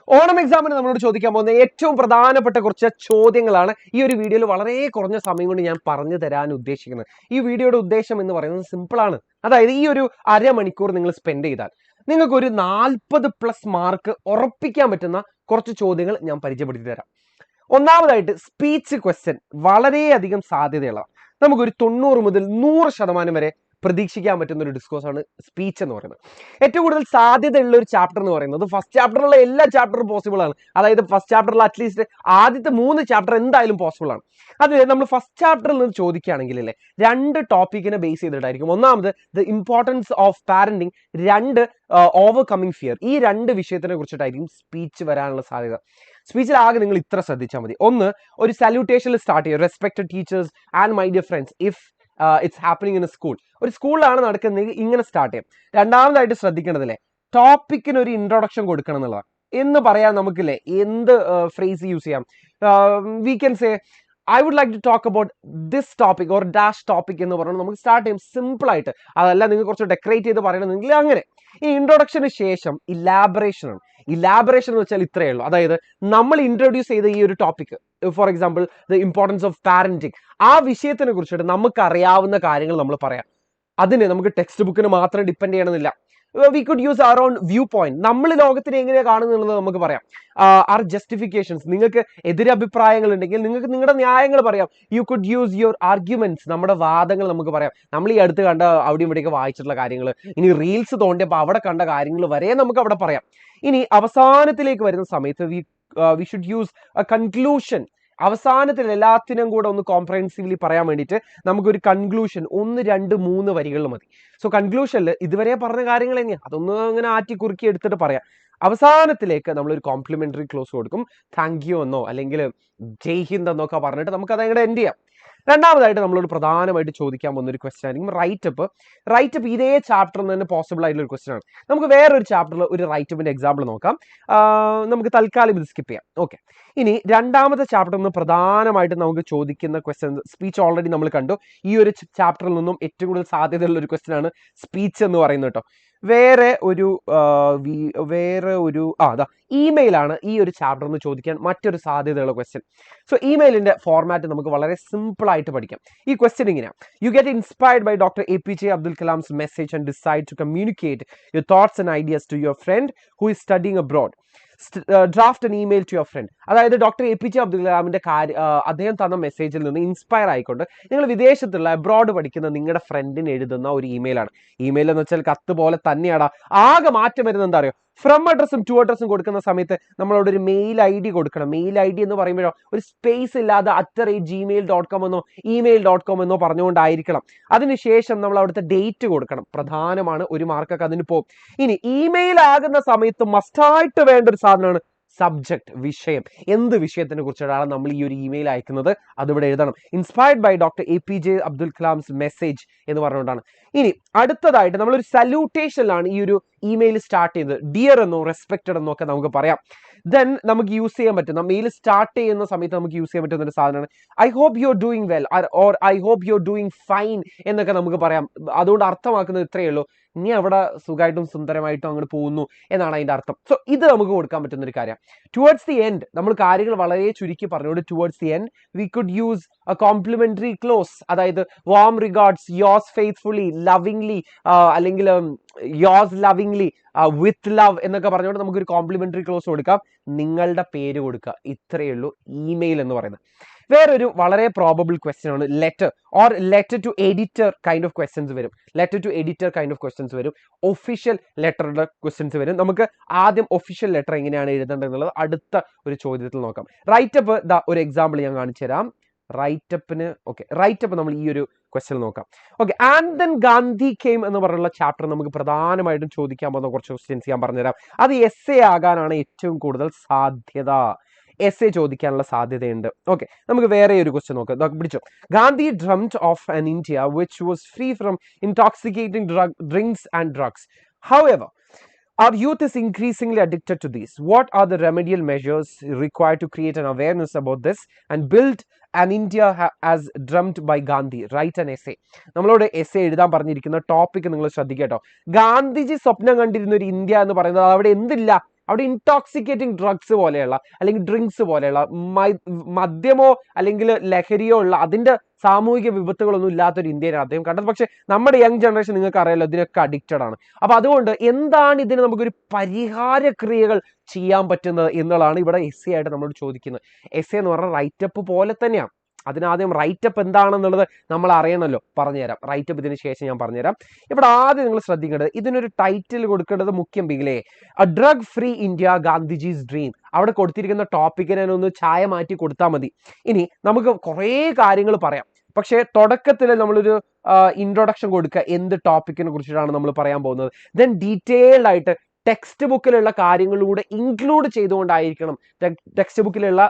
ഓണം എക്സാമിന് നമ്മളോട് ചോദിക്കാൻ പോകുന്ന ഏറ്റവും പ്രധാനപ്പെട്ട കുറച്ച് ചോദ്യങ്ങളാണ് ഈ ഒരു വീഡിയോയിൽ വളരെ കുറഞ്ഞ സമയം കൊണ്ട് ഞാൻ പറഞ്ഞു തരാൻ ഉദ്ദേശിക്കുന്നത്. ഈ വീഡിയോയുടെ ഉദ്ദേശം എന്ന് പറയുന്നത് സിമ്പിളാണ്. അതായത് ഈ ഒരു അരമണിക്കൂർ നിങ്ങൾ സ്പെൻഡ് ചെയ്താൽ നിങ്ങൾക്ക് ഒരു 40+ മാർക്ക് ഉറപ്പിക്കാൻ പറ്റുന്ന കുറച്ച് ചോദ്യങ്ങൾ ഞാൻ പരിചയപ്പെടുത്തി തരാം. ഒന്നാമതായിട്ട് സ്പീച്ച് ക്വസ്റ്റ്യൻ വളരെയധികം സാധ്യതയുള്ളതാണ്. നമുക്കൊരു 90 മുതൽ 100% വരെ പ്രതീക്ഷിക്കാൻ പറ്റുന്ന ഒരു ഡിസ്കോഴ്സ് ആണ് സ്പീച്ച് എന്ന് പറയുന്നത്. ഏറ്റവും കൂടുതൽ സാധ്യതയുള്ള ഒരു ചാപ്റ്റർ എന്ന് പറയുന്നത് ഫസ്റ്റ് ചാപ്റ്ററിലുള്ള എല്ലാ ചാപ്റ്ററും പോസിബിൾ ആണ്. അതായത് ഫസ്റ്റ് ചാപ്റ്ററിൽ അറ്റ്ലീസ്റ്റ് ആദ്യത്തെ 3 ചാപ്റ്റർ എന്തായാലും പോസിബിൾ ആണ്. അത് നമ്മൾ ഫസ്റ്റ് ചാപ്റ്ററിൽ നിന്ന് ചോദിക്കുകയാണെങ്കിൽ അല്ലേ 2 ടോപ്പിക്കിനെ ബേസ് ചെയ്തിട്ടായിരിക്കും. ഒന്നാമത് the importance of parenting, 2 overcoming fear. ഈ 2 വിഷയത്തിനെ കുറിച്ചിട്ടായിരിക്കും സ്പീച്ച് വരാനുള്ള സാധ്യത. സ്പീച്ചിൽ ആകെ നിങ്ങൾ ഇത്ര ശ്രദ്ധിച്ചാൽ മതി. ഒന്ന്, ഒരു സല്യൂട്ടേഷനിൽ സ്റ്റാർട്ട് ചെയ്യുക, respected teachers and my dear friends if it's happening in A school. ഒരു സ്കൂളിലാണ് നടക്കുന്നതെങ്കിൽ ഇങ്ങനെ സ്റ്റാർട്ട് ചെയ്യാം. രണ്ടാമതായിട്ട് ശ്രദ്ധിക്കേണ്ടതല്ലേ ടോപ്പിക്കിന് ഒരു ഇൻട്രൊഡക്ഷൻ കൊടുക്കണം എന്നുള്ളതാണ്. എന്ന് പറയാൻ നമുക്കില്ലേ എന്ത് ഫ്രേസ് യൂസ് ചെയ്യാം. We can say I would like to talk about this topic or dash topic എന്ന് പറഞ്ഞാൽ നമുക്ക് സ്റ്റാർട്ട് ചെയ്യും സിമ്പിൾ ആയിട്ട്. അതല്ല നിങ്ങൾ കുറച്ച് ഡെക്കറേറ്റ് ചെയ്ത് പറയണമെങ്കിൽ അങ്ങനെ. ഈ ഇൻട്രൊഡക്ഷന് ശേഷം ഇലാബറേഷൻ ആണ്. ഇലാബറേഷൻ എന്ന് വെച്ചാൽ ഇത്രയേ ഉള്ളൂ. അതായത് നമ്മൾ ഇൻട്രൊഡ്യൂസ് ചെയ്ത ഈ ഒരു topic, four example the importance of parenting, ആ വിഷയത്തിനെ കുറിച്ചിട്ട് നമുക്ക് അറിയാവുന്ന കാര്യങ്ങൾ നമ്മൾ പറയാം. അതിന് നമുക്ക് ടെക്സ്റ്റ് ബുക്കിന് മാത്രം ഡിപ്പെൻഡ് ചെയ്യണമെന്നില്ല. We could use our own view point. നമ്മൾ ലോകത്തിനെ എങ്ങനെയാണ് കാണുന്നത് നമുക്ക് പറയാം. ആർ ജസ്റ്റിഫിക്കേഷൻസ്, നിങ്ങൾക്ക് എതിരഭിപ്രായങ്ങൾ ഉണ്ടെങ്കിൽ നിങ്ങൾക്ക് നിങ്ങളുടെ ന്യായങ്ങൾ പറയാം. You could use your arguments, നമ്മുടെ വാദങ്ങൾ നമുക്ക് പറയാം. നമ്മൾ ഈ അടുത്ത് കണ്ട അവിടെയും ഇവിടെയൊക്കെ വായിച്ചിട്ടുള്ള കാര്യങ്ങൾ, ഇനി റീൽസ് തോണ്ടിയപ്പോൾ അവിടെ കണ്ട കാര്യങ്ങൾ വരെ നമുക്ക് അവിടെ പറയാം. ഇനി അവസാനത്തിലേക്ക് വരുന്ന സമയത്ത് we should use A conclusion. അവസാനത്തിൽ എല്ലാത്തിനും കൂടെ ഒന്ന് കോംപ്രഹെൻസീവ്ലി പറയാൻ വേണ്ടിയിട്ട് നമുക്കൊരു കൺക്ലൂഷൻ 1, 2, 3 വരികളിൽ മതി. സോ കൺക്ലൂഷനിൽ ഇതുവരെ പറഞ്ഞ കാര്യങ്ങൾ തന്നെയാണ്, അതൊന്ന് അങ്ങനെ ആറ്റി കുറുക്കി എടുത്തിട്ട് പറയാം. അവസാനത്തിലേക്ക് നമ്മളൊരു കോംപ്ലിമെന്ററി ക്ലോസ് കൊടുക്കും. താങ്ക് യു എന്നോ അല്ലെങ്കിൽ ജയ് ഹിന്ദ് എന്നൊക്കെ പറഞ്ഞിട്ട് നമുക്ക് അതങ്ങോട്ട് എൻഡ് ചെയ്യാം. രണ്ടാമതായിട്ട് നമ്മളോട് പ്രധാനമായിട്ട് ചോദിക്കാൻ പോകുന്ന ഒരു ക്വസ്റ്റ്യൻ ആയിരിക്കും റൈറ്റപ്പ്. റൈറ്റപ്പ് ഇതേ ചാപ്റ്ററിൽ നിന്ന് തന്നെ പോസിബിൾ ആയിട്ടുള്ള ഒരു ക്വസ്റ്റ്യൻ ആണ്. നമുക്ക് വേറൊരു ചാപ്റ്ററിൽ ഒരു റൈറ്റപ്പിന്റെ എക്സാമ്പിൾ നോക്കാം. നമുക്ക് തൽക്കാലം ഇത് സ്കിപ്പ് ചെയ്യാം. ഓക്കെ, ഇനി രണ്ടാമത്തെ ചാപ്റ്ററിൽ നിന്ന് പ്രധാനമായിട്ട് നമുക്ക് ചോദിക്കുന്ന ക്വസ്റ്റ്യൻ, സ്പീച്ച് ഓൾറെഡി നമ്മൾ കണ്ടു. ഈ ഒരു ചാപ്റ്ററിൽ നിന്നും ഏറ്റവും കൂടുതൽ സാധ്യതയുള്ള ഒരു ക്വസ്റ്റ്യൻ ആണ് സ്പീച്ച് എന്ന് പറയുന്നത് കേട്ടോ. വേറെ ഒരു ഇമെയിലാണ് ഈ ഒരു ചാപ്റ്ററിൽ നിന്ന് ചോദിക്കാൻ മറ്റൊരു സാധ്യതയുള്ള ക്വസ്റ്റ്യൻ. സോ ഇമെയിലിന്റെ ഫോർമാറ്റ് നമുക്ക് വളരെ സിമ്പിൾ ആയിട്ട് പഠിക്കാം. ഈ ക്വസ്റ്റ്യൻ ഇങ്ങനെയാണ്: you get inspired by doctor APJ Abdul Kalam's message and decide to communicate your thoughts and ideas to your friend who is studying abroad. Draft an email to your friend. അതായത് doctor APJ Abdul കലാമിന്റെ അദ്ദേഹം തന്ന മെസ്സേജിൽ നിന്ന് inspire ആയിക്കൊണ്ട് നിങ്ങൾ വിദേശത്തുള്ള abroad പഠിക്കുന്ന നിങ്ങളുടെ ഫ്രണ്ടിന് എഴുതുന്ന ഒരു ഇമെയിലാണ്. ഇമെയിൽ എന്ന് വെച്ചാൽ കത്ത് പോലെ തന്നെയാണ്. ആകെ മാറ്റം വരുന്നത് എന്താ അറിയോ? ഫ്രം അഡ്രസ്സും ടു അഡ്രസ്സും കൊടുക്കുന്ന സമയത്ത് നമ്മളോട് ഒരു മെയിൽ ID കൊടുക്കണം. മെയിൽ ID എന്ന് പറയുമ്പോഴോ ഒരു സ്പേസ് ഇല്ലാതെ @gmail.com എന്നോ email.com എന്നോ പറഞ്ഞുകൊണ്ടായിരിക്കണം. അതിനുശേഷം നമ്മൾ അവിടുത്തെ ഡേറ്റ് കൊടുക്കണം. പ്രധാനമാണ്, ഒരു മാർക്കൊക്കെ അതിന് പോകും. ഇനി ഇമെയിൽ ആകുന്ന സമയത്ത് മസ്റ്റായിട്ട് വേണ്ട ഒരു സാധനമാണ് സബ്ജക്ട്, വിഷയം. എന്ത് വിഷയത്തിനെ കുറിച്ചിട്ടാണ് നമ്മൾ ഈ ഒരു ഇമെയിൽ അയക്കുന്നത് അതിവിടെ എഴുതണം. Inspired by doctor APJ Abdul Kalam's message എന്ന് പറഞ്ഞുകൊണ്ടാണ്. ഇനി അടുത്തതായിട്ട് നമ്മളൊരു സല്യൂട്ടേഷനിലാണ് ഈ ഒരു ഇമെയിൽ സ്റ്റാർട്ട് ചെയ്യുന്നത്. ഡിയർ എന്നോ റെസ്പെക്റ്റഡ് എന്നോ ഒക്കെ നമുക്ക് പറയാം. ദെൻ നമുക്ക് യൂസ് ചെയ്യാൻ പറ്റുന്ന മെയിൽ സ്റ്റാർട്ട് ചെയ്യുന്ന സമയത്ത് നമുക്ക് യൂസ് ചെയ്യാൻ പറ്റുന്ന ഒരു സാധനമാണ് I hope you are doing well or I hope you are doing fine എന്നൊക്കെ നമുക്ക് പറയാം. അതുകൊണ്ട് അർത്ഥമാക്കുന്നത് ഇത്രയേ ഉള്ളൂ: ഇനി അവിടെ സുഖമായിട്ടും സുന്ദരമായിട്ടും അങ്ങോട്ട് പോകുന്നു എന്നാണ് അതിന്റെ അർത്ഥം. സോ ഇത് നമുക്ക് കൊടുക്കാൻ പറ്റുന്ന ഒരു കാര്യം. ടുവേർഡ്സ് ദി എൻഡ് നമ്മൾ കാര്യങ്ങൾ വളരെ ചുരുക്കി പറഞ്ഞുകൊണ്ട് towards the end we could use a complimentary close. അതായത് warm regards, yours faithfully, lovingly, അല്ലെങ്കിൽ യോസ് ലവിംഗ്ലി, വിത്ത് ലവ് എന്നൊക്കെ പറഞ്ഞുകൊണ്ട് നമുക്കൊരു കോംപ്ലിമെന്ററി ക്ലോസ് കൊടുക്കാം. നിങ്ങളുടെ പേര് കൊടുക്കുക. ഇത്രയേ ഉള്ളൂ ഇമെയിൽ എന്ന് പറയുന്നത്. വേറൊരു വളരെ പ്രോബബിൾ ക്വസ്റ്റ്യൻ ആണ് letter or letter to editor kind of questions വരും. Letter to editor kind of questions വരും. ഒഫീഷ്യൽ ലെറ്ററുടെ ക്വസ്റ്റ്യൻസ് വരും. നമുക്ക് ആദ്യം ഒഫീഷ്യൽ ലെറ്റർ എങ്ങനെയാണ് എഴുതേണ്ടത് എന്നുള്ളത് അടുത്ത ഒരു ചോദ്യത്തിൽ നോക്കാം. റൈറ്റപ്പ് ഒരു എക്സാമ്പിൾ ഞാൻ കാണിച്ചു തരാം. റൈറ്റപ്പ് നമ്മൾ ഈ ഒരു ക്വസ്റ്റ്യൻ നോക്കാം. Okay, and then Gandhi came എന്ന് പറഞ്ഞുള്ള ചാപ്റ്റർ നമുക്ക് പ്രധാനമായിട്ടും ചോദിക്കാൻ പോകുന്ന കുറച്ച് ക്വസ്റ്റ്യൻസ് ഞാൻ പറഞ്ഞുതരാം. അത് essay ആകാനാണ് ഏറ്റവും കൂടുതൽ സാധ്യത. essay ചോദിക്കാനുള്ള സാധ്യതയുണ്ട്. ഓക്കെ, നമുക്ക് വേറെ ഒരു ക്വസ്റ്റ്യൻ നോക്കാം. പിടിച്ചോ. Gandhi drummed of an India which was free from intoxicating drinks and drugs. However, our youth is increasingly addicted to these. What are the remedial measures required to create an awareness about this and build an India as dreamt by Gandhi? Write an essay. നമ്മളോട് essay എഴുതാൻ പറഞ്ഞിരിക്കുന്ന topic നിങ്ങൾ ശ്രദ്ധിക്കട്ടോ. ഗാന്ധിജി സ്വപ്നം കണ്ടിരുന്ന ഒരു India എന്ന് പറയുന്നത് അവിടെ എന്തില്ല? അവിടെ ഇൻടോക്സിക്കേറ്റിംഗ് ഡ്രഗ്സ് പോലെയുള്ള അല്ലെങ്കിൽ ഡ്രിങ്ക്സ് പോലെയുള്ള മദ്യമോ അല്ലെങ്കിൽ ലഹരിയോ ഉള്ള അതിന്റെ സാമൂഹിക വിപത്തുകളൊന്നും ഇല്ലാത്തൊരു ഇന്ത്യയിലാണ് അദ്ദേഹം കണ്ടത്. പക്ഷെ നമ്മുടെ യങ് ജനറേഷൻ നിങ്ങൾക്ക് അറിയാലോ ഇതിനൊക്കെ അഡിക്റ്റഡ് ആണ്. അപ്പൊ അതുകൊണ്ട് എന്താണ് ഇതിന് നമുക്കൊരു പരിഹാര ക്രിയകൾ ചെയ്യാൻ പറ്റുന്നത് എന്നുള്ളതാണ് ഇവിടെ എസ് ആയിട്ട് നമ്മളോട് ചോദിക്കുന്നത്. എസ് എന്ന് പറഞ്ഞാൽ റൈറ്റപ്പ് പോലെ തന്നെയാണ്. അതിനാദ്യം റൈറ്റപ്പ് എന്താണെന്നുള്ളത് നമ്മൾ അറിയണമല്ലോ. പറഞ്ഞുതരാം. റൈറ്റപ്പ് ഇതിന് ശേഷം ഞാൻ പറഞ്ഞുതരാം. ഇവിടെ ആദ്യം നിങ്ങൾ ശ്രദ്ധിക്കേണ്ടത് ഇതിനൊരു ടൈറ്റിൽ കൊടുക്കേണ്ടത് മുഖ്യം ബിഗിലേ a drug free India Gandhiji's dream. അവിടെ കൊടുത്തിരിക്കുന്ന ടോപ്പിക്കിനെ ഒന്ന് ചായ മാറ്റി കൊടുത്താൽ മതി. ഇനി നമുക്ക് കുറേ കാര്യങ്ങൾ പറയാം. പക്ഷേ തുടക്കത്തിൽ നമ്മളൊരു ഇൻട്രൊഡക്ഷൻ കൊടുക്കുക, എന്ത് ടോപ്പിക്കിനെ കുറിച്ചിട്ടാണ് നമ്മൾ പറയാൻ പോകുന്നത്. ദെൻ ഡീറ്റെയിൽഡ് ആയിട്ട് ടെക്സ്റ്റ് ബുക്കിലുള്ള കാര്യങ്ങളിലൂടെ ഇൻക്ലൂഡ് ചെയ്തുകൊണ്ടായിരിക്കണം, ടെക്സ്റ്റ് ബുക്കിലുള്ള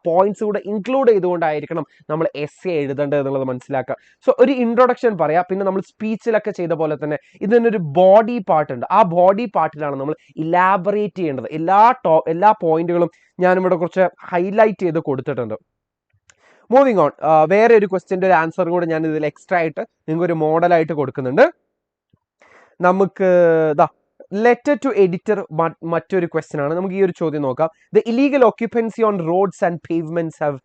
പോയിന്റ്സ് കൂടെ ഇൻക്ലൂഡ് ചെയ്തുകൊണ്ടായിരിക്കണം നമ്മൾ എസ് എഴുതേണ്ടത് എന്നുള്ളത് മനസ്സിലാക്കുക. സോ ഒരു ഇൻട്രൊഡക്ഷൻ പറയാം. പിന്നെ നമ്മൾ സ്പീച്ചിലൊക്കെ ചെയ്ത പോലെ തന്നെ ഇതിനൊരു ബോഡി പാർട്ട് ഉണ്ട്. ആ ബോഡി പാർട്ടിലാണ് നമ്മൾ ഇലാബറേറ്റ് ചെയ്യേണ്ടത്. എല്ലാ പോയിന്റുകളും ഞാനിവിടെ കുറച്ച് ഹൈലൈറ്റ് ചെയ്ത് കൊടുത്തിട്ടുണ്ട്. മൂവിങ് ഓൺ, വേറെ ഒരു ക്വസ്റ്റ്യൻ്റെ ഒരു ആൻസർ കൂടെ ഞാൻ ഇതിൽ എക്സ്ട്രാ ആയിട്ട് നിങ്ങൾക്ക് ഒരു മോഡലായിട്ട് കൊടുക്കുന്നുണ്ട്. നമുക്ക് ലെറ്റർ ടു എഡിറ്റർ മറ്റൊരു ക്വസ്റ്റ്യൻ ആണ്. നമുക്ക് ഈ ഒരു ചോദ്യം നോക്കാം. The illegal occupancy on roads and pavements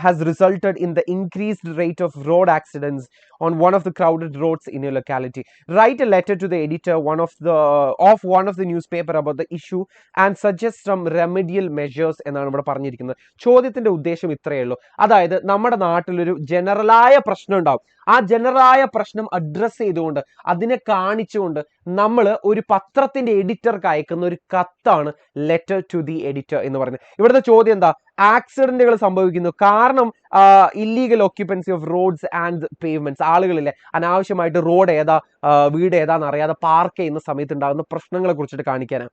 has resulted in the increased rate of road accidents on one of the crowded roads in your locality. Write a letter to the editor of one of the newspaper about the issue and suggest some remedial measures എന്നാണ് ഇവിടെ പറഞ്ഞിരിക്കുന്നത്. ചോദ്യത്തിന്റെ ഉദ്ദേശം ഇത്രയേ ഉള്ളൂ. അതായത് നമ്മുടെ നാട്ടിലൊരു ജനറലായ പ്രശ്നം ഉണ്ടാവും. ആ ജനറലായ പ്രശ്നം അഡ്രസ് ചെയ്തുകൊണ്ട് അതിനെ കാണിച്ചുകൊണ്ട് നമ്മൾ ഒരു പത്രത്തിന്റെ എഡിറ്റർക്ക് അയക്കുന്ന ഒരു കത്താണ് ലെറ്റർ ടു ദി എഡിറ്റർ എന്ന് പറയുന്നത്. ഇവിടുത്തെ ചോദ്യം എന്താ? ആക്സിഡന്റുകൾ സംഭവിക്കുന്നു കാരണം illegal occupancy of roads and pavements. ആളുകളില്ലേ അനാവശ്യമായിട്ട് റോഡ് ഏതാ വീട് ഏതാന്ന് അറിയാതെ പാർക്ക് ചെയ്യുന്ന സമയത്ത് ഉണ്ടാകുന്ന പ്രശ്നങ്ങളെ കുറിച്ചിട്ട് കാണിക്കാനാണ്.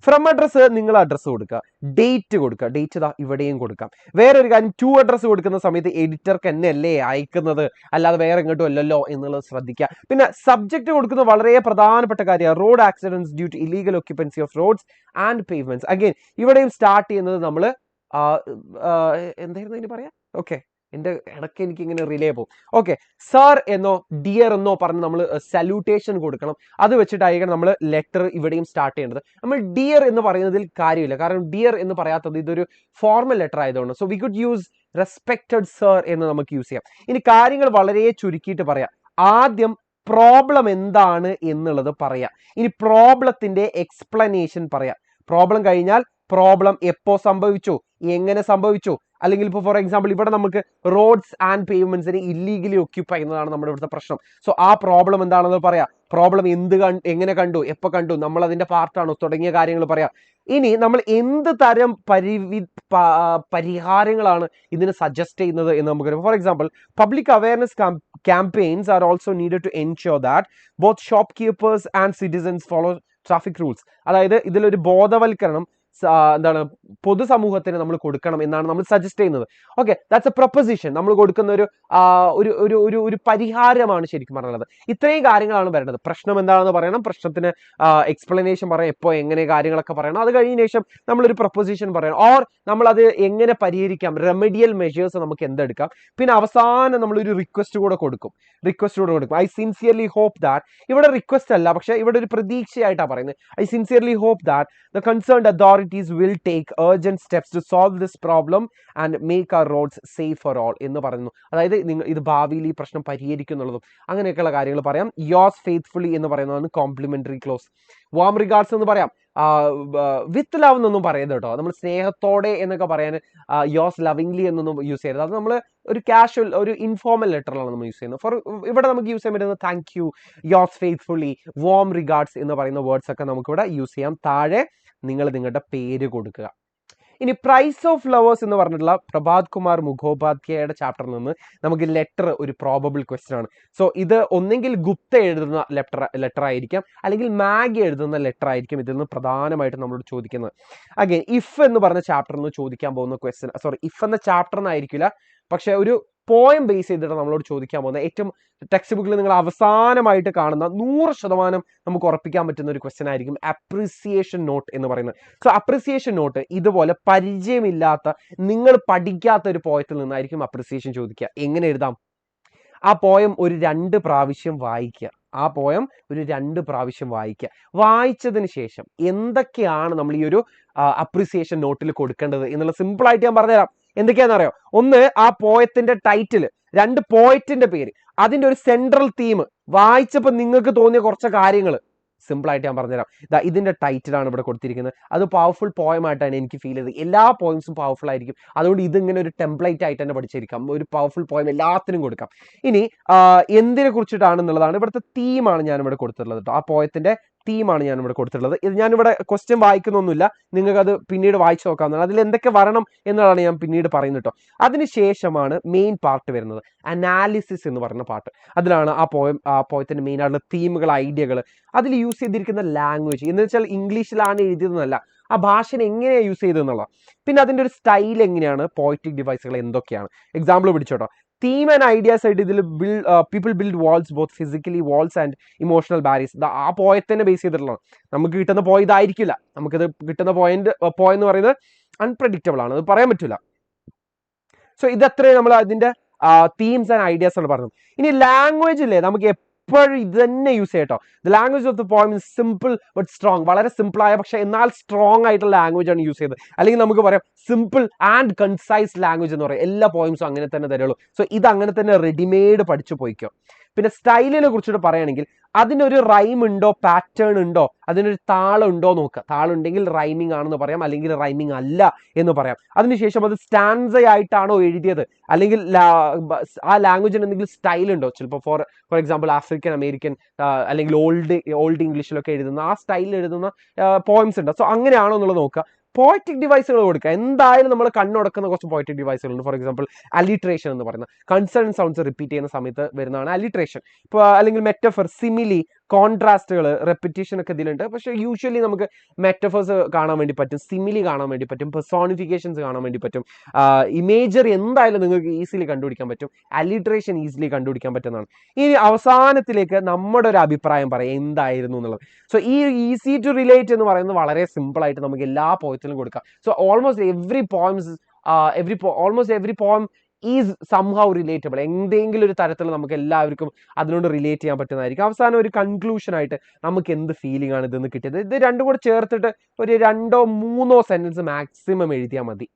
ഫ്രം അഡ്രസ്സ് നിങ്ങൾ അഡ്രസ്സ് കൊടുക്കുക, ഡേറ്റ് കൊടുക്കുക, ഡേറ്റ് ഇതാ ഇവിടെയും കൊടുക്കാം. വേറൊരു കാര്യം, ടു അഡ്രസ്സ് കൊടുക്കുന്ന സമയത്ത് എഡിറ്റർക്ക് എന്നെയല്ലേ അയക്കുന്നത്, അല്ലാതെ വേറെ എങ്ങോട്ടും അല്ലല്ലോ എന്നുള്ളത് ശ്രദ്ധിക്കുക. പിന്നെ സബ്ജക്ട് കൊടുക്കുന്നത് വളരെ പ്രധാനപ്പെട്ട കാര്യമാണ്. Road accidents due to illegal occupancy of roads and pavements. Again ഇവിടെയും സ്റ്റാർട്ട് ചെയ്യുന്നത് നമ്മൾ എന്തായിരുന്നു അതിന് പറയാ? ഓക്കെ, എൻ്റെ ഇടയ്ക്ക് എനിക്ക് ഇങ്ങനെ റിലേ പോകും. ഓക്കെ, സർ എന്നോ ഡിയർ എന്നോ പറഞ്ഞ് നമ്മൾ സല്യൂട്ടേഷൻ കൊടുക്കണം. അത് വെച്ചിട്ടായിരിക്കണം നമ്മൾ ലെറ്റർ ഇവിടെയും സ്റ്റാർട്ട് ചെയ്യേണ്ടത്. നമ്മൾ ഡിയർ എന്ന് പറയുന്നതിൽ കാര്യമില്ല, കാരണം ഡിയർ എന്ന് പറയാത്തത് ഇതൊരു ഫോർമൽ ലെറ്റർ ആയതുകൊണ്ട്. So we could use respected sir എന്ന് നമുക്ക് യൂസ് ചെയ്യാം. ഇനി കാര്യങ്ങൾ വളരെ ചുരുക്കിയിട്ട് പറയാം. ആദ്യം പ്രോബ്ലം എന്താണ് എന്നുള്ളത് പറയാം. ഇനി പ്രോബ്ലത്തിന്റെ എക്സ്പ്ലനേഷൻ പറയാം. പ്രോബ്ലം കഴിഞ്ഞാൽ പ്രോബ്ലം എപ്പോ സംഭവിച്ചു, എങ്ങനെ സംഭവിച്ചു, അല്ലെങ്കിൽ ഇപ്പോൾ ഫോർ എക്സാമ്പിൾ ഇവിടെ നമുക്ക് റോഡ്സ് ആൻഡ് പേവ്മെന്റ്സിനെ ഇല്ലീഗലി ഒക്യുപ്പൈ ചെയ്യുന്നതാണ് നമ്മുടെ ഇവിടുത്തെ പ്രശ്നം. സോ ആ പ്രോബ്ലം എന്താണെന്ന് പറയാം. പ്രോബ്ലം എങ്ങനെ കണ്ടു, എപ്പോൾ കണ്ടു, നമ്മൾ അതിന്റെ പാർട്ടാണോ തുടങ്ങിയ കാര്യങ്ങൾ പറയാം. ഇനി നമ്മൾ എന്ത് തരം പരിഹാരങ്ങളാണ് ഇതിന് സജസ്റ്റ് ചെയ്യുന്നത് എന്ന് നമുക്കറിയാം. For example, public awareness campaigns are also needed to ensure that both shopkeepers and citizens follow traffic rules. അതായത് ഇതിലൊരു ബോധവൽക്കരണം എന്താണ് പൊതുസമൂഹത്തിന് നമ്മൾ കൊടുക്കണം എന്നാണ് നമ്മൾ സജസ്റ്റ് ചെയ്യുന്നത്. Okay, that's A proposition. നമ്മൾ കൊടുക്കുന്ന ഒരു പരിഹാരമാണ് ശരിക്കും പറഞ്ഞത്. ഇത്രയും കാര്യങ്ങളാണ് വരുന്നത്. പ്രശ്നം എന്താണെന്ന് പറയണം, പ്രശ്നത്തിന് എക്സ്പ്ലനേഷൻ പറയാം, എപ്പോ എങ്ങനെ കാര്യങ്ങളൊക്കെ പറയണം. അത് കഴിഞ്ഞ ശേഷം നമ്മളൊരു പ്രൊപ്പോസിഷൻ പറയണം, ഓർ നമ്മളത് എങ്ങനെ പരിഹരിക്കാം, റെമഡിയൽ മെഷേഴ്സ് നമുക്ക് എന്തെടുക്കാം. പിന്നെ അവസാനം നമ്മളൊരു റിക്വസ്റ്റ് കൂടെ കൊടുക്കും. ഐ സിൻസിയർലി ഹോപ്പ് ദാറ്റ്, ഇവിടെ റിക്വസ്റ്റ് അല്ല പക്ഷെ ഇവിടെ ഒരു പ്രതീക്ഷയായിട്ടാണ് പറയുന്നത്. I sincerely hope that the concerned authorities will take urgent steps to solve this problem and make our roads safe for all എന്ന് പറയുന്നു. അതായത് നിങ്ങൾ ഇത് ഭാവിയിൽ ഈ പ്രശ്നം പരിഹരിക്കും എന്നുള്ളതും അങ്ങനെയൊക്കെയുള്ള കാര്യങ്ങൾ പറയാം. യോസ് ഫെയ്ത്ത്ഫുള്ളി എന്ന് പറയുന്നതാണ് കോംപ്ലിമെന്ററി ക്ലോസ്. വാം റിഗാർഡ്സ് എന്ന് പറയാം. വിത്ത് ലവ് എന്നൊന്നും പറയരുത് കേട്ടോ. നമ്മൾ സ്നേഹത്തോടെ എന്നൊക്കെ പറയാൻ യോസ് ലവിംഗ്ലി എന്നൊന്നും യൂസ് ചെയ്യരുത്. അത് നമ്മൾ ഒരു കാഷ്വൽ ഒരു ഇൻഫോർമൽ ലെറ്ററിലാണ് നമ്മൾ യൂസ് ചെയ്യുന്നത്. ഇവിടെ നമുക്ക് യൂസ് ചെയ്യാൻ പറ്റുന്നത് thank you, yours faithfully, warm regards എന്ന് പറയുന്ന വേർഡ്സ് ഒക്കെ നമുക്കിവിടെ യൂസ് ചെയ്യാം. താഴെ നിങ്ങൾ നിങ്ങളുടെ പേര് കൊടുക്കുക. ഇനി പ്രൈസ് ഓഫ് ലവേഴ്സ് എന്ന് പറഞ്ഞിട്ടുള്ള പ്രഭാത് കുമാർ മുഖോപാധ്യായയുടെ ചാപ്റ്ററിൽ നിന്ന് നമുക്ക് ലെറ്റർ ഒരു പ്രോബബിൾ ക്വസ്റ്റ്യൻ ആണ്. സോ ഇത് ഒന്നെങ്കിൽ ഗുപ്ത എഴുതുന്ന ലെറ്റർ ആയിരിക്കാം, അല്ലെങ്കിൽ മാഗി എഴുതുന്ന ലെറ്റർ ആയിരിക്കും ഇതിൽ നിന്ന് പ്രധാനമായിട്ടും നമ്മളോട് ചോദിക്കുന്നത്. അഗൈൻ ഇഫ് എന്ന് പറഞ്ഞ ചാപ്റ്ററിൽ നിന്ന് ചോദിക്കാൻ പോകുന്ന ക്വസ്റ്റ്യൻ, സോറി ഇഫ് എന്ന ചാപ്റ്ററിനായിരിക്കില്ല, പക്ഷെ ഒരു പോയം ബേസ് ചെയ്തിട്ട് നമ്മളോട് ചോദിക്കാൻ പോകുന്നത് ഏറ്റവും ടെക്സ്റ്റ് ബുക്കിൽ നിങ്ങൾ അവസാനമായിട്ട് കാണുന്ന 100% നമുക്ക് ഉറപ്പിക്കാൻ പറ്റുന്ന ഒരു ക്വസ്റ്റ്യൻ ആയിരിക്കും അപ്രിസിയേഷൻ നോട്ട് എന്ന് പറയുന്നത്. സോ അപ്രിസിയേഷൻ നോട്ട് ഇതുപോലെ പരിചയമില്ലാത്ത നിങ്ങൾ പഠിക്കാത്ത ഒരു പോയത്തിൽ നിന്നായിരിക്കും അപ്രിസിയേഷൻ ചോദിക്കുക. എങ്ങനെ എഴുതാം? ആ പോയം ഒരു 2 പ്രാവശ്യം വായിക്കുക. ആ പോയം ഒരു 2 പ്രാവശ്യം വായിക്കുക. വായിച്ചതിന് ശേഷം എന്തൊക്കെയാണ് നമ്മൾ ഈ ഒരു അപ്രിസിയേഷൻ നോട്ടിൽ കൊടുക്കേണ്ടത് എന്നുള്ള സിമ്പിൾ ആയിട്ട് ഞാൻ പറഞ്ഞുതരാം. എന്തൊക്കെയാണെന്ന് അറിയോ? ഒന്ന്, ആ പോയത്തിന്റെ ടൈറ്റിൽ, 2 പോയറ്റിന്റെ പേര്, അതിന്റെ ഒരു സെൻട്രൽ തീം, വായിച്ചപ്പോൾ നിങ്ങൾക്ക് തോന്നിയ കുറച്ച് കാര്യങ്ങൾ സിമ്പിൾ ആയിട്ട് ഞാൻ പറഞ്ഞുതരാം. ഇതിന്റെ ടൈറ്റിലാണ് ഇവിടെ കൊടുത്തിരിക്കുന്നത്. അത് പവർഫുൾ പോയമായിട്ടാണ് എനിക്ക് ഫീൽ ചെയ്തത്. എല്ലാ പോയിന്റ്സും പവർഫുൾ ആയിരിക്കും. അതുകൊണ്ട് ഇതിങ്ങനെ ഒരു ടെംപ്ലേറ്റ് ആയിട്ട് തന്നെ പഠിച്ചിരിക്കാം. ഒരു പവർഫുൾ പോയം എല്ലാത്തിനും കൊടുക്കാം. ഇനി എന്തിനെ കുറിച്ചിട്ടാണെന്നുള്ളതാണ് ഇവിടുത്തെ തീമാണ് ഞാൻ ഇവിടെ കൊടുത്തിട്ടുള്ളത് കേട്ടോ. ആ പോയത്തിന്റെ തീമാണ് ഞാൻ ഇവിടെ കൊടുത്തിട്ടുള്ളത്. ഇത് ഞാനിവിടെ ക്വസ്റ്റ്യൻ വായിക്കുന്നൊന്നുമില്ല, നിങ്ങൾക്ക് അത് പിന്നീട് വായിച്ചു നോക്കാവുന്നതാണ്. അതിൽ എന്തൊക്കെ വരണം എന്നുള്ളതാണ് ഞാൻ പിന്നീട് പറയുന്നത് കേട്ടോ. അതിനുശേഷമാണ് മെയിൻ പാർട്ട് വരുന്നത്, അനാലിസിസ് എന്ന് പറയുന്ന പാർട്ട്. അതിലാണ് ആ പോയത്തിന്റെ മെയിൻ ആയിട്ടുള്ള തീമുകൾ, ഐഡിയകൾ, അതിൽ യൂസ് ചെയ്തിരിക്കുന്ന ലാംഗ്വേജ് എന്ന് വെച്ചാൽ ഇംഗ്ലീഷിലാണ് എഴുതിയതെന്നല്ല, ആ ഭാഷനെ എങ്ങനെയാണ് യൂസ് ചെയ്തതെന്നുള്ള, പിന്നെ അതിൻ്റെ ഒരു സ്റ്റൈൽ എങ്ങനെയാണ്, പോയറ്റിക് ഡിവൈസുകൾ എന്തൊക്കെയാണ്. എക്സാമ്പിൾ പിടിച്ചോട്ടോ. തീം ആൻഡ് ഐഡിയാസ് ആയിട്ട് ഇതിൽ people build walls, both physically walls and emotional barriers. ആ പോയത്തിനെ ബേസ് ചെയ്തിട്ടുള്ളതാണ്. നമുക്ക് കിട്ടുന്ന പോയ ഇതായിരിക്കില്ല. നമുക്കിത് കിട്ടുന്ന പോയെന്ന് പറയുന്നത് അൺപ്രഡിക്റ്റബിൾ ആണ്, അത് പറയാൻ പറ്റില്ല. സോ ഇതത്രയും നമ്മൾ അതിന്റെ തീംസ് ആൻഡ് ഐഡിയാസ് ആണ് പറഞ്ഞത്. ഇനി ലാംഗ്വേജ് ഇല്ലേ, നമുക്ക് എപ്പോഴും ഇത് തന്നെ യൂസ് ചെയ്യട്ടോ. The language of the poem is simple but strong. വളരെ സിമ്പിൾ ആയ പക്ഷെ എന്നാൽ സ്ട്രോങ് ആയിട്ടുള്ള ലാംഗ്വേജ് ആണ് യൂസ് ചെയ്തത്. അല്ലെങ്കിൽ നമുക്ക് പറയാം സിമ്പിൾ ആൻഡ് കൺസൈസ് ലാംഗ്വേജ് എന്ന് പറയും. എല്ലാ പോയിംസും അങ്ങനെ തന്നെ തരുള്ളൂ. സോ ഇത് അങ്ങനെ തന്നെ റെഡിമെയ്ഡ് പഠിച്ചു പോയിക്കോ. പിന്നെ സ്റ്റൈലിനെ കുറിച്ചിട്ട് പറയുകയാണെങ്കിൽ അതിനൊരു റൈം ഉണ്ടോ, പാറ്റേൺ ഉണ്ടോ, അതിനൊരു താളം ഉണ്ടോ നോക്കുക. താളം ഉണ്ടെങ്കിൽ റൈമിംഗ് ആണെന്ന് പറയാം, അല്ലെങ്കിൽ റൈമിംഗ് അല്ല എന്ന് പറയാം. അതിനുശേഷം അത് സ്റ്റാൻസ ആയിട്ടാണോ എഴുതിയത്, അല്ലെങ്കിൽ ആ ലാംഗ്വേജിന് എന്തെങ്കിലും സ്റ്റൈൽ ഉണ്ടോ. ചിലപ്പോൾ ഫോർ എക്സാമ്പിൾ ആഫ്രിക്കൻ അമേരിക്കൻ അല്ലെങ്കിൽ ഓൾഡ് ഇംഗ്ലീഷിലൊക്കെ എഴുതുന്ന ആ സ്റ്റൈലിൽ എഴുതുന്ന പോയിംസ് ഉണ്ട്. സോ അങ്ങനെയാണോ എന്നുള്ളത് നോക്കുക. പോയറ്റിക് ഡിവൈസുകൾ കൊടുക്കുക. എന്തായാലും നമ്മൾ കണ്ണുടക്കുന്ന കുറച്ച് പോയറ്റിക് ഡിവൈസുകളുണ്ട്. ഫോർ എക്സാമ്പിൾ അലിട്രേഷൻ എന്ന് പറയുന്ന കൺസേൺ സൗണ്ട്സ് റിപ്പീറ്റ് ചെയ്യുന്ന സമയത്ത് വരുന്നതാണ് അലിട്രേഷൻ. ഇപ്പോൾ അല്ലെങ്കിൽ മെറ്റഫർ, സിമിലി, കോൺട്രാസ്റ്റുകൾ, റെപ്പിറ്റേഷൻ ഒക്കെ ഇതിലുണ്ട്. പക്ഷേ യൂഷ്വലി നമുക്ക് മെറ്റഫേഴ്സ് കാണാൻ വേണ്ടി പറ്റും, സിമിലി കാണാൻ വേണ്ടി പറ്റും, പെർസോണിഫിക്കേഷൻസ് കാണാൻ വേണ്ടി പറ്റും, ഇമേജറി എന്തായാലും നിങ്ങൾക്ക് ഈസിലി കണ്ടുപിടിക്കാൻ പറ്റും, അലിട്രേഷൻ ഈസിലി കണ്ടുപിടിക്കാൻ പറ്റുന്നതാണ്. ഇനി അവസാനത്തിലേക്ക് നമ്മുടെ ഒരു അഭിപ്രായം പറയാം എന്തായിരുന്നു എന്നുള്ളത്. സോ ഈ ഈസി ടു റിലേറ്റ് എന്ന് പറയുന്നത് വളരെ സിമ്പിൾ ആയിട്ട് നമുക്ക് എല്ലാ പോയത്തിലും കൊടുക്കാം. So almost every poem is somehow relatable. എന്തെങ്കിലും ഒരു തരത്തിൽ നമുക്ക് എല്ലാവർക്കും അതിനോട് റിലേറ്റ് ചെയ്യാൻ പറ്റുന്നതായിരിക്കും. അവസാനം ഒരു കൺക്ലൂഷൻ ആയിട്ട് നമുക്ക് എന്ത് ഫീലിംഗ് ആണ് ഇതെന്ന് കിട്ടിയത്. ഇത് രണ്ടും കൂടെ ചേർത്തിട്ട് ഒരു 2-3 സെന്റൻസ് മാക്സിമം എഴുതിയാൽ മതി.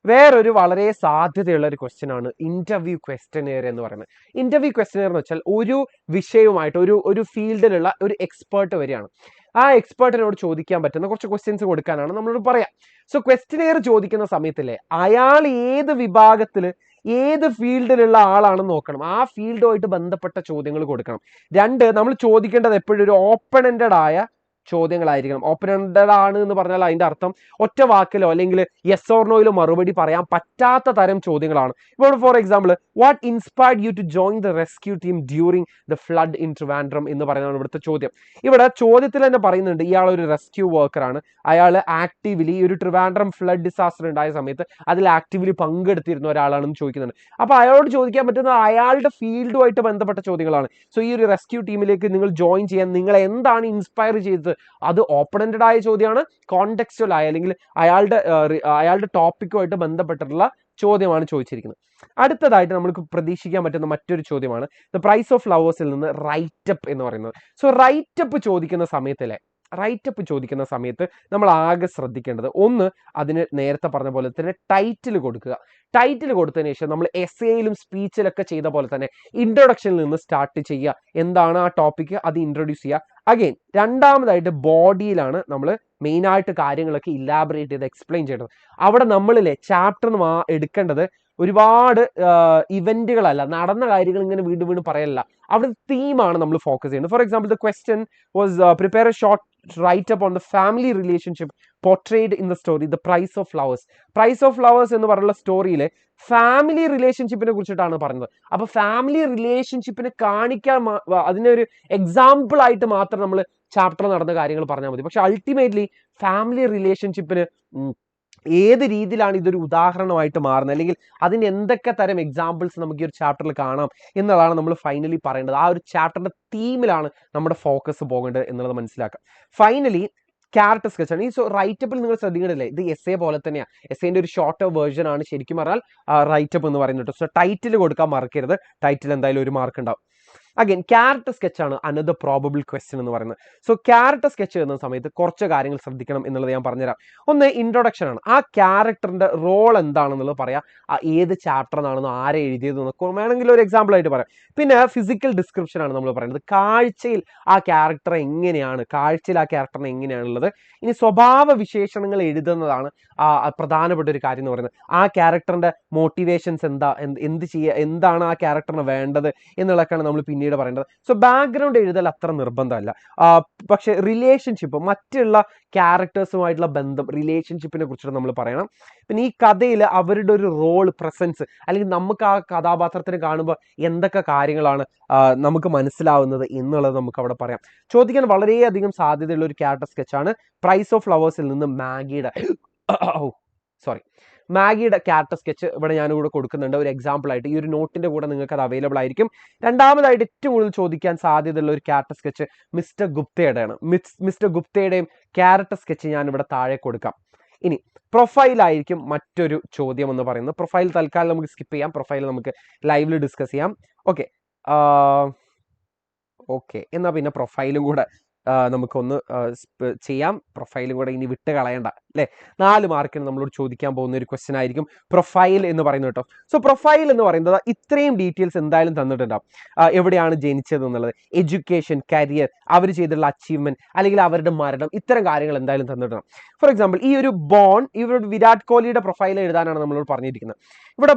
വേറൊരു വളരെ സാധ്യതയുള്ള ഒരു ക്വസ്റ്റ്യൻ ആണ് ഇന്റർവ്യൂ ക്വസ്റ്റ്യനെയർ എന്ന് പറയുന്നത്. ഇന്റർവ്യൂ ക്വസ്റ്റ്യനെയർ എന്ന് വെച്ചാൽ ഒരു വിഷയവുമായിട്ട് ഒരു ഫീൽഡിലുള്ള ഒരു എക്സ്പേർട്ട് വരികയാണ്. ആ എക്സ്പേർട്ടിനോട് ചോദിക്കാൻ പറ്റുന്ന കുറച്ച് ക്വസ്റ്റ്യൻസ് കൊടുക്കാനാണ് നമ്മളോട് പറയാം. സോ ക്വസ്റ്റ്യനെയർ ചോദിക്കുന്ന സമയത്തില്ലേ, അയാൾ ഏത് വിഭാഗത്തിൽ ഏത് ഫീൽഡിലുള്ള ആളാണെന്ന് നോക്കണം. ആ ഫീൽഡുമായിട്ട് ബന്ധപ്പെട്ട ചോദ്യങ്ങൾ കൊടുക്കണം. 2, നമ്മൾ ചോദിക്കേണ്ടത് എപ്പോഴും ഒരു ഓപ്പൺ എൻഡഡ് ആയ ചോദ്യങ്ങളായിരിക്കണം. ഓപ്പൺ എൻഡഡ് ആണ് എന്ന് പറഞ്ഞാൽ അതിന്റെ അർത്ഥം ഒറ്റ വാക്കിലോ അല്ലെങ്കിൽ യെസ് ഓർ നോയിലോ മറുപടി പറയാൻ പറ്റാത്ത തരം ചോദ്യങ്ങളാണ്. ഇപ്പോൾ for example, what inspired you to join the rescue team during the flood in Trivandrum എന്ന് പറയുന്നതാണ് ഇവിടുത്തെ ചോദ്യം. ഇവിടെ ചോദ്യത്തിൽ തന്നെ പറയുന്നുണ്ട് ഇയാൾ ഒരു റെസ്ക്യൂ വർക്കറാണ്. അയാൾ ആക്റ്റീവ്ലി ഒരു ട്രിവാൻഡ്രം ഫ്ലഡ് ഡിസാസ്റ്റർ ഉണ്ടായ സമയത്ത് അതിൽ ആക്റ്റീവ്ലി പങ്കെടുത്തിരുന്ന ഒരാളാണെന്ന് ചോദിക്കുന്നുണ്ട്. അപ്പോൾ അയാളോട് ചോദിക്കാൻ പറ്റുന്ന അയാളുടെ ഫീൽഡുമായിട്ട് ബന്ധപ്പെട്ട ചോദ്യങ്ങളാണ്. സോ ഈ ഒരു റെസ്ക്യൂ ടീമിലേക്ക് നിങ്ങൾ ജോയിൻ ചെയ്യാൻ നിങ്ങളെ എന്താണ് ഇൻസ്പയർ ചെയ്തത്, അത് ഓപ്പൺ എൻഡഡ് ആയ ചോദ്യമാണ്. കോണ്ടെക്സ്റ്റുവൽ ആയ അല്ലെങ്കിൽ അയാളുടെ ടോപ്പിക്കുമായിട്ട് ബന്ധപ്പെട്ടിട്ടുള്ള ചോദ്യമാണ് ചോദിച്ചിരിക്കുന്നത്. അടുത്തതായിട്ട് നമുക്ക് പ്രതീക്ഷിക്കാൻ പറ്റുന്ന മറ്റൊരു ചോദ്യമാണ് ദ പ്രൈസ് ഓഫ് ഫ്ലവേഴ്സിൽ നിന്ന് റൈറ്റപ്പ് എന്ന് പറയുന്നത്. സോ റൈറ്റപ്പ് ചോദിക്കുന്ന സമയത്ത് നമ്മൾ ആകെ ശ്രദ്ധിക്കേണ്ടത്, ഒന്ന്, അതിന് നേരത്തെ പറഞ്ഞ പോലെ തന്നെ ടൈറ്റിൽ കൊടുക്കുക. ടൈറ്റിൽ കൊടുത്തതിന് ശേഷം നമ്മൾ എസ്സേയിലും സ്പീച്ചിലൊക്കെ ചെയ്ത പോലെ തന്നെ ഇൻട്രൊഡക്ഷനിൽ നിന്ന് സ്റ്റാർട്ട് ചെയ്യുക. എന്താണ് ആ ടോപ്പിക്ക്, അത് ഇൻട്രൊഡ്യൂസ് ചെയ്യുക. അഗെയിൻ രണ്ടാമതായിട്ട് ബോഡിയിലാണ് നമ്മൾ മെയിനായിട്ട് കാര്യങ്ങളൊക്കെ ഇലാബറേറ്റ് ചെയ്ത് എക്സ്പ്ലെയിൻ ചെയ്യേണ്ടത്. അവിടെ നമ്മളിലെ ചാപ്റ്റർ എടുക്കേണ്ടത് ഒരുപാട് ഇവന്റുകളല്ല, നടന്ന കാര്യങ്ങൾ ഇങ്ങനെ വീണ്ടും പറയല്ല. അവിടെ തീമാണ് നമ്മൾ ഫോക്കസ് ചെയ്യുന്നത്. For example, the question was prepare a short writeup on the family relationship portrayed in the story the price of flowers. Price of flowers എന്ന് പറയുന്ന സ്റ്റോറിയിലെ ഫാമിലി റിലേഷൻഷിപ്പിനെ കുറിച്ചിട്ടാണ് പറഞ്ഞത്. അപ്പൊ ഫാമിലി റിലേഷൻഷിപ്പിനെ കാണിക്കാൻ അതിനൊരു എക്സാമ്പിൾ ആയിട്ട് മാത്രം നമ്മൾ ചാപ്റ്റർ നടന്ന കാര്യങ്ങൾ പറഞ്ഞാൽ മതി. പക്ഷെ അൾട്ടിമേറ്റ്ലി ഫാമിലി റിലേഷൻഷിപ്പിന് ഏത് രീതിയിലാണ് ഇതൊരു ഉദാഹരണമായിട്ട് മാറുന്നത്, അല്ലെങ്കിൽ അതിന് എന്തൊക്കെ തരം എക്സാമ്പിൾസ് നമുക്ക് ഈ ഒരു ചാപ്റ്ററിൽ കാണാം എന്നുള്ളതാണ് നമ്മൾ ഫൈനലി പറയേണ്ടത്. ആ ഒരു ചാപ്റ്ററിന്റെ തീമിലാണ് നമ്മുടെ ഫോക്കസ് പോകേണ്ടത് എന്നുള്ളത് മനസ്സിലാക്കാം. ഫൈനലി ക്യാരക്ടർ സ്കെച്ച് ആണ് ഈ. സോ റൈറ്റപ്പിൽ നിങ്ങൾ ശ്രദ്ധിക്കണില്ലേ, ഇത് എസ്സേ പോലെ തന്നെയാണ്. എസ്സേന്റെ ഒരു ഷോർട്ട് വേർഷൻ ആണ് ശരിക്കും പറഞ്ഞാൽ റൈറ്റപ്പ് എന്ന് പറയുന്നത്. സോ ടൈറ്റിൽ കൊടുക്കാൻ മറക്കരുത്. ടൈറ്റിൽ എന്തായാലും ഒരു മാർക്ക് ഉണ്ടാവും. അഗൈൻ ക്യാരക്ടർ സ്കെച്ച് ആണ് അനദർ പ്രോബബിൾ ക്വസ്റ്റ്യൻ എന്ന് പറയുന്നത്. സോ ക്യാരക്ടർ സ്കെച്ച് എന്ന സമയത്ത് കുറച്ച് കാര്യങ്ങൾ ശ്രദ്ധിക്കണം എന്നുള്ളത് ഞാൻ പറഞ്ഞുതരാം. ഒന്ന് ഇൻട്രൊഡക്ഷൻ ആണ്. ആ ക്യാരക്ടറിന്റെ റോൾ എന്താണെന്നുള്ളത് പറയാം, ഏത് ചാപ്റ്റർ എന്നാണെന്നോ ആരെ എഴുതിയതെന്നൊക്കെ വേണമെങ്കിൽ ഒരു എക്സാമ്പിൾ ആയിട്ട് പറയാം. പിന്നെ ഫിസിക്കൽ ഡിസ്ക്രിപ്ഷൻ ആണ് നമ്മൾ പറയുന്നത്. കാഴ്ചയിൽ ആ ക്യാരക്ടർ എങ്ങനെയാണ്, കാഴ്ചയിൽ ആ ക്യാരക്ടറിനെ എങ്ങനെയാണുള്ളത്. ഇനി സ്വഭാവ വിശേഷണങ്ങൾ എഴുതുന്നതാണ് പ്രധാനപ്പെട്ട ഒരു കാര്യം എന്ന് പറയുന്നത്. ആ ക്യാരക്ടറിന്റെ മോട്ടിവേഷൻസ് എന്താ, എന്ത് ചെയ്യുക, എന്താണ് ആ ക്യാരക്ടറിന് വേണ്ടത് എന്നുള്ളതൊക്കെയാണ് നമ്മൾ പിന്നീട് പറയേണ്ടത്. സോ ബാക്ക്ഗ്രൗണ്ട് എഴുതൽ അത്ര നിർബന്ധമല്ല. പക്ഷെ റിലേഷൻഷിപ്പ്, മറ്റുള്ള ക്യാരക്ടേഴ്സുമായിട്ടുള്ള ബന്ധം, റിലേഷൻഷിപ്പിനെ കുറിച്ചിട്ട് നമ്മൾ പറയണം. പിന്നെ ഈ കഥയിൽ അവരുടെ ഒരു റോൾ, പ്രസൻസ്, അല്ലെങ്കിൽ നമുക്ക് ആ കഥാപാത്രത്തിനെ കാണുമ്പോൾ എന്തൊക്കെ കാര്യങ്ങളാണ് നമുക്ക് മനസ്സിലാവുന്നത് എന്നുള്ളത് നമുക്ക് അവിടെ പറയാം. ചോദിക്കാൻ വളരെയധികം സാധ്യതയുള്ള ഒരു ക്യാരക്ടർ സ്കെച്ചാണ് പ്രൈസ് ഓഫ് ഫ്ലവേഴ്സിൽ നിന്ന് മാഗിയുടെ ക്യാരക്ടർ സ്കെച്ച് ഇവിടെ ഞാനിവിടെ കൊടുക്കുന്നുണ്ട് ഒരു എക്സാമ്പിൾ ആയിട്ട്. ഈ ഒരു നോട്ടിന്റെ കൂടെ നിങ്ങൾക്ക് അത് അവൈലബിൾ ആയിരിക്കും. രണ്ടാമതായിട്ട് ഏറ്റവും കൂടുതൽ ചോദിക്കാൻ സാധ്യതയുള്ള ഒരു ക്യാരക്ടർ സ്കെച്ച് മിസ്റ്റർ ഗുപ്തയുടെയാണ്. മിസ്റ്റർ ഗുപ്തയുടെയും ക്യാരക്ടർ സ്കെച്ച് ഞാൻ ഇവിടെ താഴെ കൊടുക്കാം. ഇനി പ്രൊഫൈൽ ആയിരിക്കും മറ്റൊരു ചോദ്യം എന്ന് പറയുന്നത്. പ്രൊഫൈൽ തൽക്കാലം നമുക്ക് സ്കിപ്പ് ചെയ്യാം, പ്രൊഫൈൽ നമുക്ക് ലൈവിൽ ഡിസ്കസ് ചെയ്യാം. ഓക്കെ എന്നാൽ പിന്നെ പ്രൊഫൈലും കൂടെ നമുക്കൊന്ന് ചെയ്യാം. പ്രൊഫൈലും കൂടെ ഇനി വിട്ട് കളയണ്ട അല്ലേ. 4 മാർക്കിന് നമ്മളോട് ചോദിക്കാൻ പോകുന്ന ഒരു ക്വസ്റ്റ്യൻ ആയിരിക്കും പ്രൊഫൈൽ എന്ന് പറയുന്നത് കേട്ടോ. സോ പ്രൊഫൈൽ എന്ന് പറയുന്നത് ഇത്രയും ഡീറ്റെയിൽസ് എന്തായാലും തന്നിട്ടുണ്ടാവും. എവിടെയാണ് ജനിച്ചത് എന്നുള്ളത്, എഡ്യൂക്കേഷൻ, കരിയർ, അവർ ചെയ്തിട്ടുള്ള അച്ചീവ്മെന്റ്, അല്ലെങ്കിൽ അവരുടെ മരണം, ഇത്തരം കാര്യങ്ങൾ എന്തായാലും തന്നിട്ടുണ്ടാവും. ഫോർ എക്സാമ്പിൾ ഈ ഒരു ഇവിടെ വിരാട് കോഹ്ലിയുടെ പ്രൊഫൈൽ എഴുതാനാണ് നമ്മളോട് പറഞ്ഞിരിക്കുന്നത്. ഇവിടെ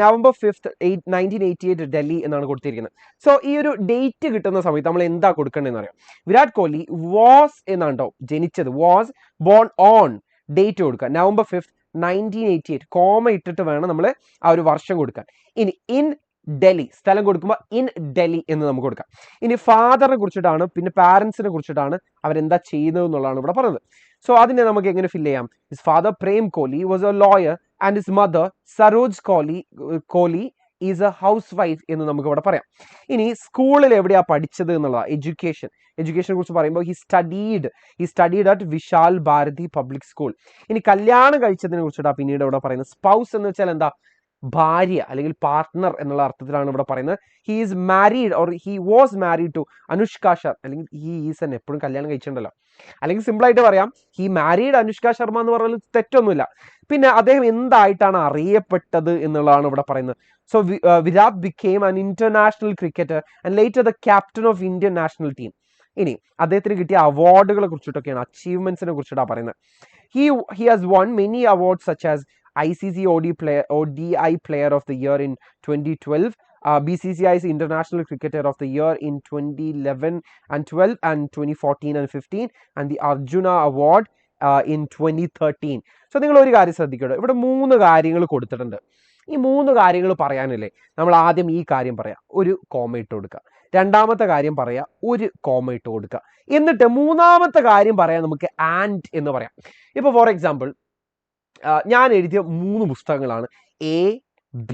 November 5th 1988 ഡൽഹി എന്നാണ് കൊടുത്തിരിക്കുന്നത്. സോ ഈ ഒരു ഡേറ്റ് കിട്ടുന്ന സമയത്ത് നമ്മൾ എന്താ കൊടുക്കേണ്ടതെന്ന് അറിയാം. വിരാട് കോഹ്ലി വാസ് എന്നാണ്ടോ ജനിച്ചത്, വാസ് ബോൺ ഓൺ ഡേറ്റ് കൊടുക്കുക November 5th 1988, കോമ ഇട്ടിട്ട് വേണം നമ്മൾ ആ ഒരു വർഷം കൊടുക്കാൻ. ഇനി ഇൻ ഡൽഹി, സ്ഥലം കൊടുക്കുമ്പോൾ ഇൻ ഡൽഹി എന്ന് നമുക്ക് കൊടുക്കാം. ഇനി ഫാദറിനെ കുറിച്ചിട്ടാണ്, പിന്നെ പാരൻസിനെ കുറിച്ചിട്ടാണ്, അവരെന്താ ചെയ്യുന്നത് എന്നുള്ളതാണ് ഇവിടെ പറയുന്നത്. സോ അതിനെ നമുക്ക് എങ്ങനെ ഫില്ല് ചെയ്യാം? His father Prem Kohli was A lawyer and his mother Saroj Kohli is A house wife എന്ന് നമുക്ക് ഇവിടെ പറയാം. ഇനി സ്കൂളിൽ എവിടെയാ പഠിച്ചത് എന്നുള്ളതാണ് എഡ്യൂക്കേഷനെ കുറിച്ച് പറയുമ്പോൾ he studied at Vishal Bharati public school. ഇനി കല്യാണം കഴിച്ചതിനെ കുറിച്ചിട്ടാണ് പിന്നീട് ഇവിടെ പറയുന്നത്. സ്പൗസ് എന്ന് വെച്ചാൽ എന്താ, ഭാര്യ അല്ലെങ്കിൽ പാർട്ട്ണർ എന്നുള്ള അർത്ഥത്തിലാണ് ഇവിടെ പറയുന്നത്. He is married or he was married to Anushka Sharma, അല്ലെങ്കിൽ ഹി ഈസ് എൻ, എപ്പോഴും കല്യാണം കഴിച്ചിട്ടുണ്ടല്ലോ, അല്ലെങ്കിൽ സിമ്പിൾ ആയിട്ട് പറയാം ഹി മാരീഡ് അനുഷ്ക ശർമ്മ എന്ന് പറഞ്ഞാൽ തെറ്റൊന്നുമില്ല. പിന്നെ അദ്ദേഹം എന്തായിട്ടാണ് അറിയപ്പെട്ടത് എന്നുള്ളതാണ് ഇവിടെ പറയുന്നത്. So Virat became an international cricketer and later the captain of Indian national team. ഇനി അദ്ദേഹത്തിന് കിട്ടിയ അവാർഡുകളെ കുറിച്ചിട്ടൊക്കെയാണ്, അച്ചീവ്മെന്റ്സിനെ കുറിച്ചിട്ടാണ് പറയുന്നത്. He has one many awards such as ICC ODI Player of the Year in 2012, BCCI's International Cricketer of the Year in 2011 and 12 and 2014 and 15, and the Arjuna Award in 2013. So നിങ്ങൾ ഒരു കാര്യം ശ്രദ്ധിക്കുക, ഇവിടെ 3 കാര്യങ്ങൾ കൊടുത്തിട്ടുണ്ട്. ഈ 3 കാര്യങ്ങൾ പറയാനില്ലേ, നമ്മൾ ആദ്യം ഈ കാര്യം പറയാം, ഒരു കോമ ഇട്ട് കൊടുക്കുക. രണ്ടാമത്തെ കാര്യം പറയാം, ഒരു കോമ ഇട്ട് കൊടുക്കുക. എന്നിട്ട് മൂന്നാമത്തെ കാര്യം പറയാം നമുക്ക് ആൻഡ് എന്ന് പറയാം. ഇപ്പോൾ ഫോർ എക്സാമ്പിൾ ഞാൻ എഴുതിയ 3 പുസ്തകങ്ങളാണ് A, B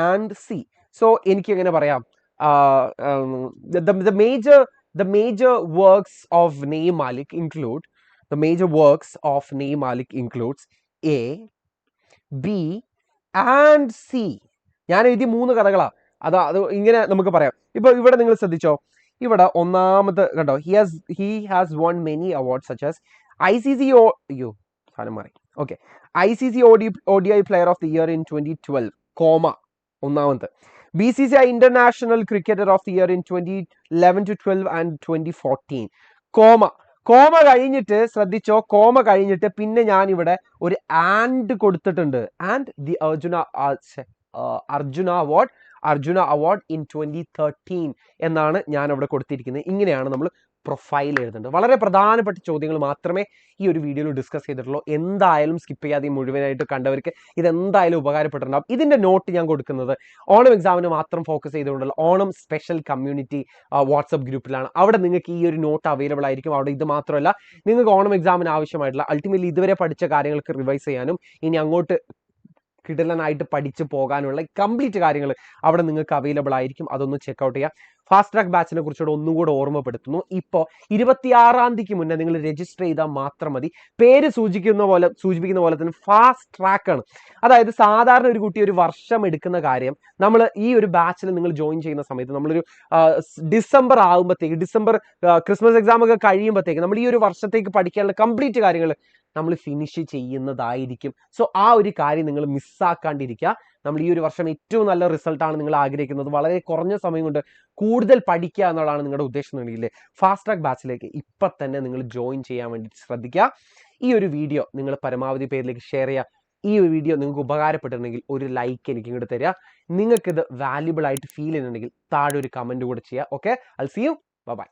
and C. So എനിക്ക് എങ്ങനെ പറയാം, the major works of Naeem Malik includes A, B and C. ഞാൻ എഴുതിയ 3 കഥകളാ, അത് ഇങ്ങനെ നമുക്ക് പറയാം. ഇപ്പൊ ഇവിടെ നിങ്ങൾ ശ്രദ്ധിച്ചോ, ഇവിടെ ഒന്നാമത് കണ്ടോ, he has won many awards such as ICC ODI Player of the Year in 2012, comma ഒന്നാമത്തെ. BCCI International Cricketer of the Year in 2011 to 12 and 2014, comma കഴിഞ്ഞിട്ട് ശ്രദ്ധിച്ചോ, കോമ കഴിഞ്ഞിട്ട് പിന്നെ ഞാൻ ഇവിടെ ഒരു ആൻഡ് കൊടുത്തിട്ടുണ്ട്. And the Arjuna award in 2013 എന്നാണ് ഞാൻ അവിടെ കൊടുത്തിരിക്കുന്നത്. ഇങ്ങനെയാണ് നമ്മൾ പ്രൊഫൈൽ എഴുതുന്നുണ്ട്. വളരെ പ്രധാനപ്പെട്ട ചോദ്യങ്ങൾ മാത്രമേ ഈ ഒരു വീഡിയോയിൽ ഡിസ്കസ് ചെയ്തിട്ടുള്ളൂ. എന്തായാലും സ്കിപ്പ് ചെയ്യാതെ മുഴുവനായിട്ട് കണ്ടവർക്ക് ഇതെന്തായാലും ഉപകാരപ്പെട്ടിട്ടുണ്ടാവും. ഇതിന്റെ നോട്ട് ഞാൻ കൊടുക്കുന്നത് ഓണം എക്സാമിന് മാത്രം ഫോക്കസ് ചെയ്തുകൊണ്ടുള്ള ഓണം സ്പെഷ്യൽ കമ്മ്യൂണിറ്റി വാട്സപ്പ് ഗ്രൂപ്പിലാണ്. അവിടെ നിങ്ങൾക്ക് ഈ ഒരു നോട്ട് അവൈലബിൾ ആയിരിക്കും. അവിടെ ഇത് മാത്രമല്ല, നിങ്ങൾക്ക് ഓണം എക്സാമിന് ആവശ്യമായിട്ടുള്ള അൾട്ടിമേറ്റ്ലി ഇതുവരെ പഠിച്ച കാര്യങ്ങൾക്ക് റിവൈസ് ചെയ്യാനും ഇനി അങ്ങോട്ട് കിടലനായിട്ട് പഠിച്ചു പോകാനുള്ള കംപ്ലീറ്റ് കാര്യങ്ങൾ അവിടെ നിങ്ങൾക്ക് അവൈലബിൾ ആയിരിക്കും. അതൊന്ന് ചെക്കൗട്ട് ചെയ്യാം. ഫാസ്റ്റ് ട്രാക്ക് ബാച്ചിനെ കുറിച്ചുകൂടെ ഒന്നുകൂടെ ഓർമ്മപ്പെടുത്തുന്നു. ഇപ്പോൾ 26-ാം തീയതിക്ക് മുന്നേ നിങ്ങൾ രജിസ്റ്റർ ചെയ്താൽ മാത്രം മതി. പേര് സൂചിപ്പിക്കുന്ന പോലെ തന്നെ ഫാസ്റ്റ് ട്രാക്ക് ആണ്. അതായത് സാധാരണ ഒരു കുട്ടി ഒരു വർഷം എടുക്കുന്ന കാര്യം നമ്മൾ ഈ ഒരു ബാച്ചിൽ നിങ്ങൾ ജോയിൻ ചെയ്യുന്ന സമയത്ത് നമ്മളൊരു ഡിസംബർ ആകുമ്പോഴത്തേക്ക്, ഡിസംബർ ക്രിസ്മസ് എക്സാം ഒക്കെ കഴിയുമ്പോഴത്തേക്ക് നമ്മൾ ഈ ഒരു വർഷത്തേക്ക് പഠിക്കാനുള്ള കംപ്ലീറ്റ് കാര്യങ്ങൾ നമ്മൾ ഫിനിഷ് ചെയ്യുന്നതായിരിക്കും. സോ ആ ഒരു കാര്യം നിങ്ങൾ മിസ്സാക്കാണ്ടിരിക്കുക. നമ്മൾ ഈ ഒരു വർഷം ഏറ്റവും നല്ല റിസൾട്ടാണ് നിങ്ങൾ ആഗ്രഹിക്കുന്നത്, വളരെ കുറഞ്ഞ സമയം കൊണ്ട് കൂടുതൽ പഠിക്കുക എന്നുള്ളതാണ് നിങ്ങളുടെ ഉദ്ദേശം എന്നുണ്ടെങ്കിൽ ഫാസ്റ്റ് ട്രാക്ക് ബാച്ചിലേക്ക് ഇപ്പം തന്നെ നിങ്ങൾ ജോയിൻ ചെയ്യാൻ വേണ്ടി ശ്രദ്ധിക്കുക. ഈ ഒരു വീഡിയോ നിങ്ങൾ പരമാവധി പേരിലേക്ക് ഷെയർ ചെയ്യുക. ഈ ഒരു വീഡിയോ നിങ്ങൾക്ക് ഉപകാരപ്പെട്ടിട്ടുണ്ടെങ്കിൽ ഒരു ലൈക്ക് എനിക്ക് ഇങ്ങോട്ട് തരിക. നിങ്ങൾക്കിത് വാല്യുബിൾ ആയിട്ട് ഫീൽ ചെയ്യുന്നുണ്ടെങ്കിൽ താഴെ ഒരു കമൻറ്റ് കൂടെ ചെയ്യുക. Okay, I will see you. By.